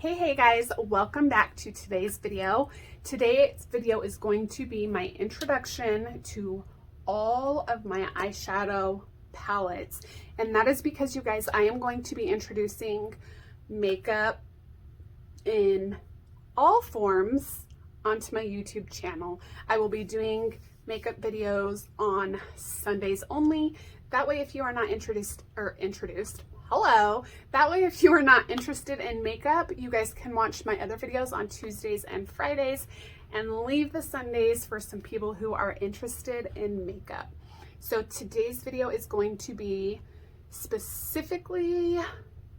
Hey guys, welcome back to today's video. Today's video is going to be my introduction to all of my eyeshadow palettes. And that is because, you guys, I am going to be introducing makeup in all forms onto my YouTube channel. I will be doing makeup videos on Sundays only. That way, if you are not hello. That way, if you are not interested in makeup, you guys can watch my other videos on Tuesdays and Fridays and leave the Sundays for some people who are interested in makeup. So today's video is going to be specifically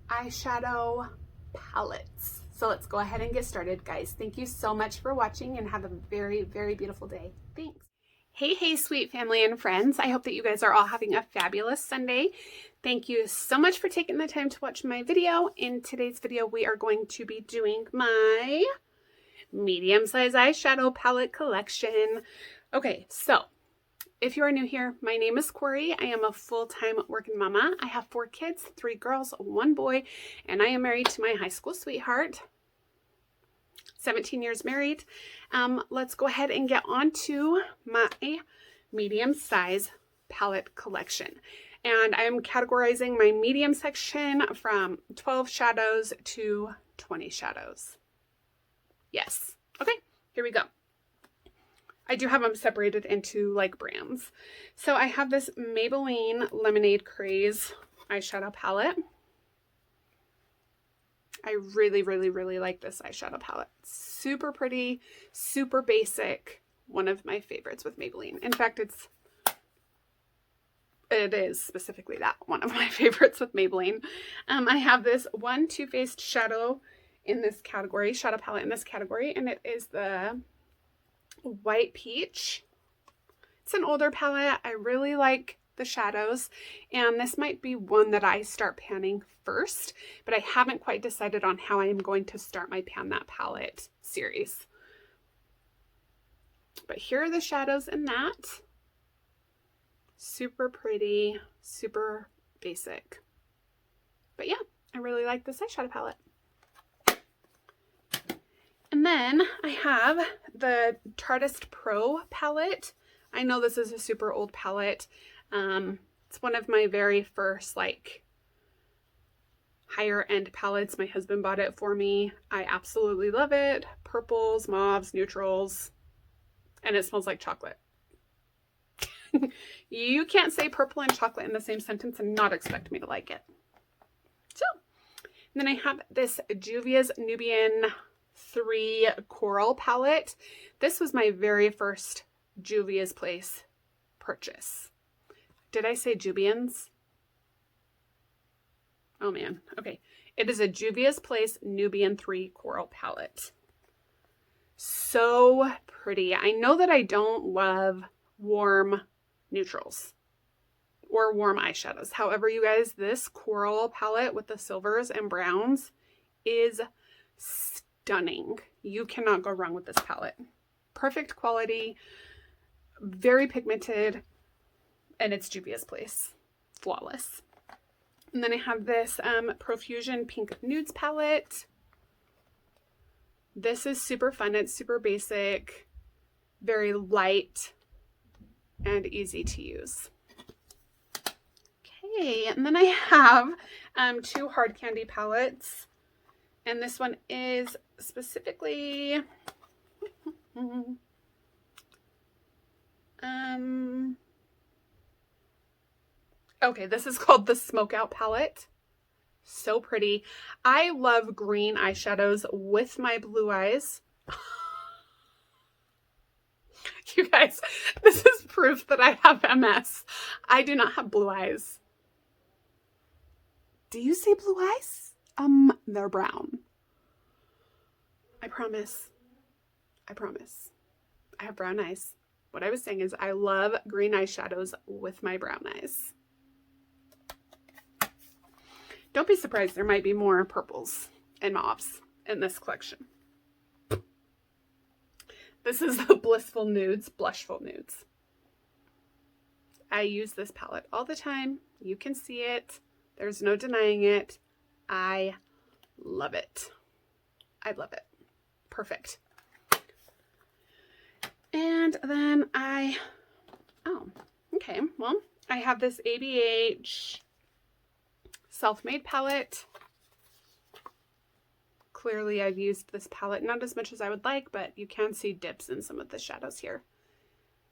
eyeshadow palettes. So let's go ahead and get started, guys. Thank you so much for watching and have a very, very beautiful day. Thanks. Hey, sweet family and friends. I hope that you guys are all having a fabulous Sunday. Thank you so much for taking the time to watch my video. In today's video, we are going to be doing my medium-size eyeshadow palette collection. Okay, so if you are new here, my name is Cori. I am a full-time working mama. I have 4 kids, 3 girls, 1 boy, and I am married to my high school sweetheart. 17 years married. Let's go ahead and get on to my medium-size palette collection. And I'm categorizing my medium section from 12 shadows to 20 shadows. Yes. Okay, here we go. I do have them separated into like brands. So I have this Maybelline Lemonade Craze eyeshadow palette. I really, really, really like this eyeshadow palette. Super pretty, super basic. One of my favorites with Maybelline. In fact, it is specifically that one of my favorites with Maybelline. I have this one Too Faced shadow in this category, shadow palette in this category, and it is the White Peach. It's an older palette. I really like the shadows, and this might be one that I start panning first, but I haven't quite decided on how I am going to start my Pan That Palette series. But here are the shadows in that. Super pretty, super basic. But yeah, I really like this eyeshadow palette. And then I have the Tartist Pro palette. I know this is a super old palette. It's one of my very first like higher end palettes. My husband bought it for me. I absolutely love it. Purples, mauves, neutrals, and it smells like chocolate. You can't say purple and chocolate in the same sentence and not expect me to like it. So, and then I have this Juvia's Nubian 3 Coral palette. This was my very first Juvia's Place purchase. Did I say Jubians? Oh man, okay. It is a Juvia's Place Nubian 3 Coral palette. So pretty. I know that I don't love warm neutrals or warm eyeshadows. However, you guys, this coral palette with the silvers and browns is stunning. You cannot go wrong with this palette. Perfect quality, very pigmented, and it's Juvia's Place. Flawless. And then I have this Profusion Pink Nudes palette. This is super fun. It's super basic, very light, and easy to use. Okay, and then I have 2 hard candy palettes. And this one is specifically okay, this is called the Smoke Out palette. So pretty. I love green eyeshadows with my blue eyes. You guys, this is proof that I have MS. I do not have blue eyes. Do you see blue eyes? They're brown. I promise. I promise. I have brown eyes. What I was saying is I love green eyeshadows with my brown eyes. Don't be surprised, there might be more purples and mauves in this collection. This is the Blissful Nudes, Blushful Nudes. I use this palette all the time. You can see it. There's no denying it. I love it. I love it. Perfect. And then oh, okay, well, I have this ABH Self-Made palette. Clearly I've used this palette not as much as I would like, but you can see dips in some of the shadows here.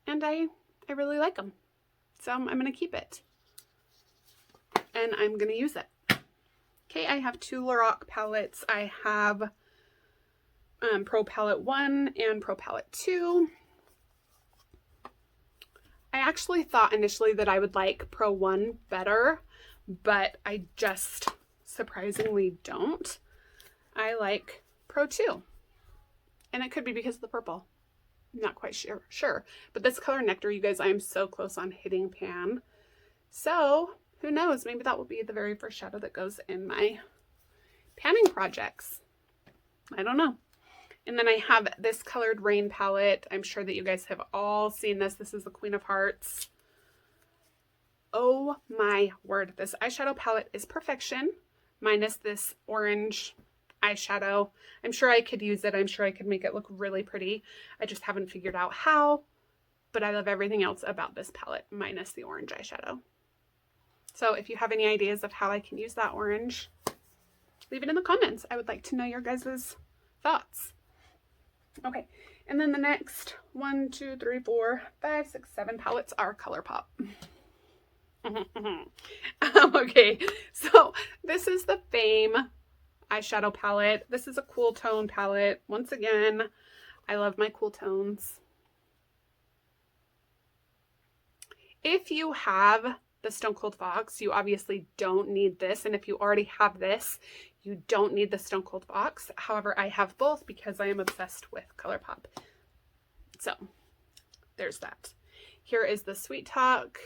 And I really like them. So I'm going to keep it. And I'm going to use it. Okay, I have two Lorac palettes. I have Pro Palette 1 and Pro Palette 2. I actually thought initially that I would like Pro 1 better, but I just surprisingly don't. I like Pro 2. And it could be because of the purple. I'm not quite sure. But this color Nectar, you guys, I am so close on hitting pan. So who knows? Maybe that will be the very first shadow that goes in my panning projects. I don't know. And then I have this Colored Rain palette. I'm sure that you guys have all seen this. This is the Queen of Hearts. Oh my word. This eyeshadow palette is perfection, minus this orange eyeshadow. I'm sure I could use it. I'm sure I could make it look really pretty. I just haven't figured out how, but I love everything else about this palette, minus the orange eyeshadow. So if you have any ideas of how I can use that orange, leave it in the comments. I would like to know your guys' thoughts. Okay, and then the next 1, 2, 3, 4, 5, 6, 7 palettes are ColourPop. Okay, so this is the Fame eyeshadow palette. This is a cool tone palette. Once again, I love my cool tones. If you have the Stone Cold Fox, you obviously don't need this. And if you already have this, you don't need the Stone Cold Fox. However, I have both because I am obsessed with ColourPop. So there's that. Here is the Sweet Talk.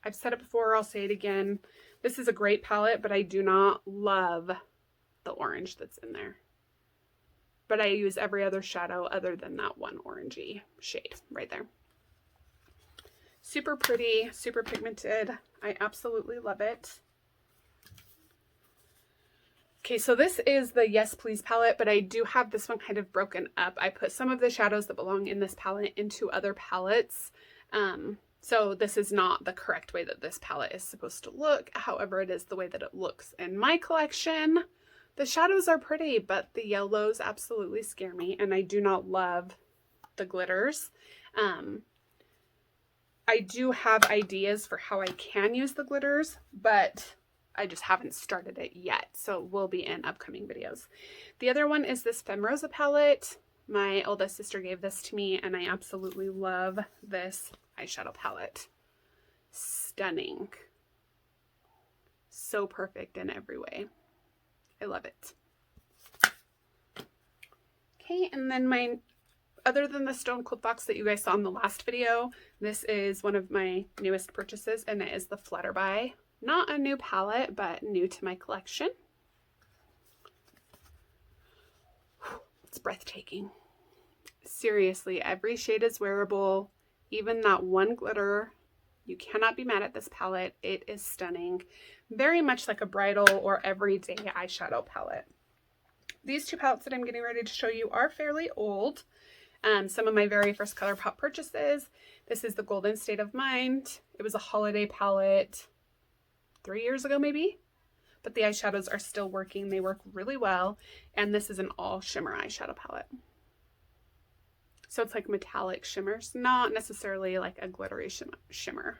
I've said it before, I'll say it again. This is a great palette, but I do not love the orange that's in there. But I use every other shadow other than that one orangey shade right there. Super pretty, super pigmented. I absolutely love it. Okay, so this is the Yes Please palette, but I do have this one kind of broken up. I put some of the shadows that belong in this palette into other palettes. So this is not the correct way that this palette is supposed to look. However, it is the way that it looks in my collection. The shadows are pretty, but the yellows absolutely scare me, and I do not love the glitters. I do have ideas for how I can use the glitters, but I just haven't started it yet, so it will be in upcoming videos. The other one is this Femrosa palette. My oldest sister gave this to me, and I absolutely love this eyeshadow palette. Stunning. So perfect in every way. I love it. Okay, and then other than the Stone Cold Fox that you guys saw in the last video, this is one of my newest purchases, and it is the Flutterby. Not a new palette, but new to my collection. It's breathtaking. Seriously, every shade is wearable. Even that one glitter. You cannot be mad at this palette. It is stunning. Very much like a bridal or everyday eyeshadow palette. These two palettes that I'm getting ready to show you are fairly old. Some of my very first ColourPop purchases. This is the Golden State of Mind. It was a holiday palette 3 years ago maybe, but the eyeshadows are still working. They work really well, and this is an all shimmer eyeshadow palette. So it's like metallic shimmers, not necessarily like a glittery shimmer.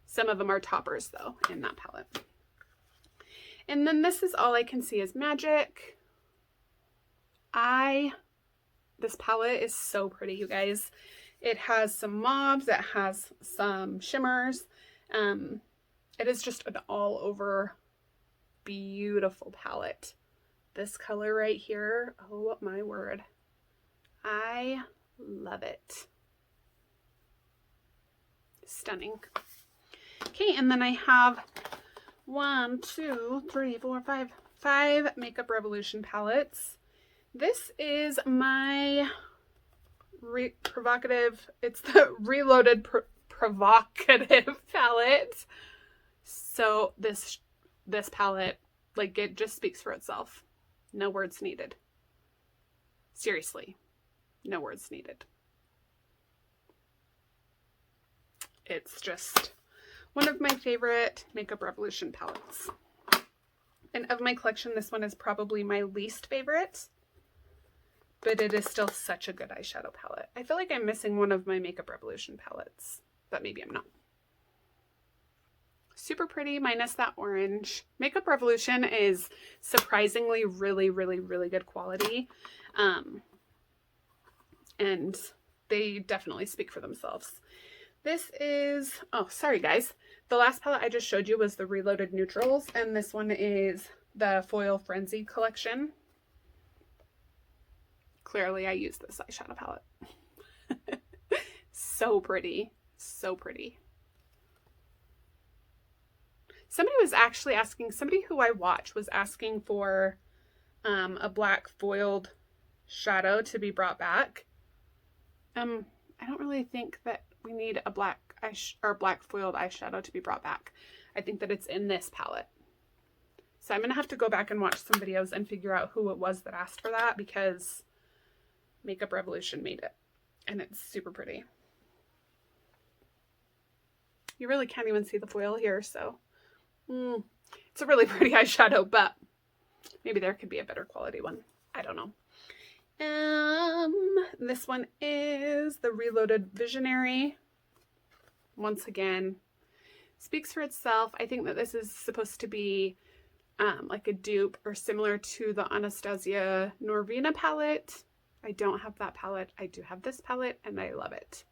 Some of them are toppers though in that palette. And then this is All I Can See Is Magic. This palette is so pretty, you guys. It has some mauves, it has some shimmers. It is just an all over beautiful palette. This color right here, oh my word. I love it. Stunning. Okay, and then I have 1, 2, 3, 4, 5 Makeup Revolution palettes. This is my provocative, it's the Reloaded Provocative palette. So this palette, like, it just speaks for itself. No words needed. Seriously, no words needed. It's just one of my favorite Makeup Revolution palettes. And of my collection, this one is probably my least favorite, but it is still such a good eyeshadow palette. I feel like I'm missing one of my Makeup Revolution palettes, but maybe I'm not. Super pretty, minus that orange. Makeup Revolution is surprisingly really, really, really good quality. And they definitely speak for themselves. This is, oh, sorry guys. The last palette I just showed you was the Reloaded Neutrals, and this one is the Foil Frenzy collection. Clearly I use this eyeshadow palette. So pretty, so pretty. Somebody was actually asking, somebody who I watch was asking for a black foiled shadow to be brought back. I don't really think that we need a black foiled eyeshadow to be brought back. I think that it's in this palette. So I'm going to have to go back and watch some videos and figure out who it was that asked for that, because Makeup Revolution made it. And it's super pretty. You really can't even see the foil here, so it's a really pretty eyeshadow, but maybe there could be a better quality one. I don't know. This one is the Reloaded Visionary. Once again, speaks for itself. I think that this is supposed to be like a dupe or similar to the Anastasia Norvina palette. I don't have that palette. I do have this palette, and I love it.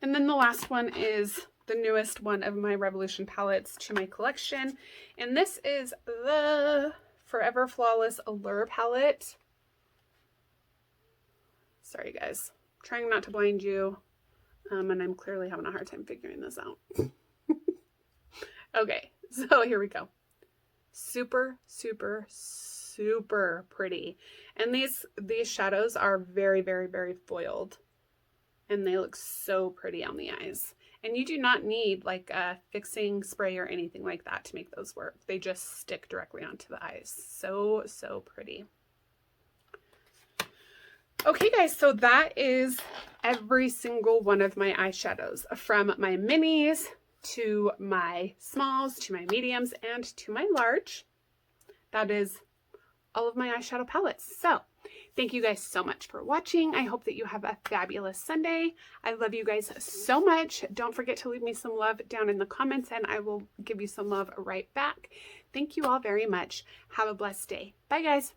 And then the last one is the newest one of my Revolution palettes to my collection, and this is the Forever Flawless Allure palette. Sorry guys, I'm trying not to blind you, and I'm clearly having a hard time figuring this out. Okay, so here we go. Super, super, super pretty. And these shadows are very, very, very foiled, and they look so pretty on the eyes. And you do not need like a fixing spray or anything like that to make those work. They just stick directly onto the eyes. So, so pretty. Okay guys, so that is every single one of my eyeshadows, from my minis to my smalls to my mediums and to my large. That is all of my eyeshadow palettes. So thank you guys so much for watching. I hope that you have a fabulous Sunday. I love you guys so much. Don't forget to leave me some love down in the comments, and I will give you some love right back. Thank you all very much. Have a blessed day. Bye guys.